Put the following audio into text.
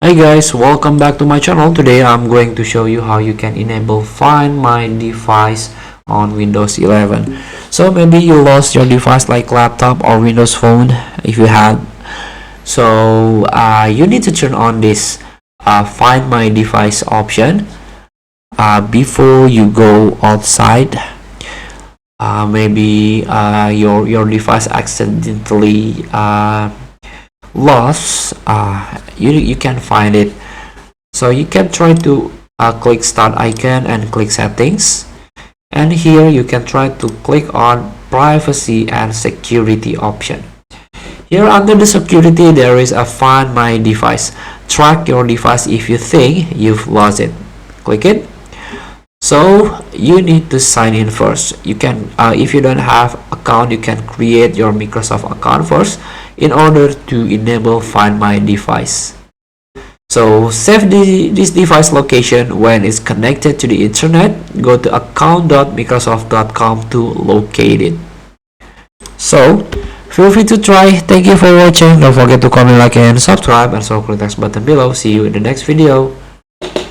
Hey guys, welcome back to my channel. Today I'm going to show you how you can enable Find My Device on Windows 11. So maybe you lost your device like laptop or Windows Phone if you had. So you need to turn on this Find My Device option before you go outside. Maybe your device accidentally lost. You can find it, so you can try to click start icon and click settings, and here you can try to click on privacy and security option. Here under the security there is a Find My Device. Track your device if you think you've lost it. Click it. So you need to sign in first. You can if you don't have account, you can create your Microsoft account first in order to enable Find My Device. So save this device location when it's connected to the internet. Go to account.microsoft.com to locate it. So feel free to try. Thank you for watching. Don't forget to comment, like, and subscribe, and so click the next button below. See you in the next video.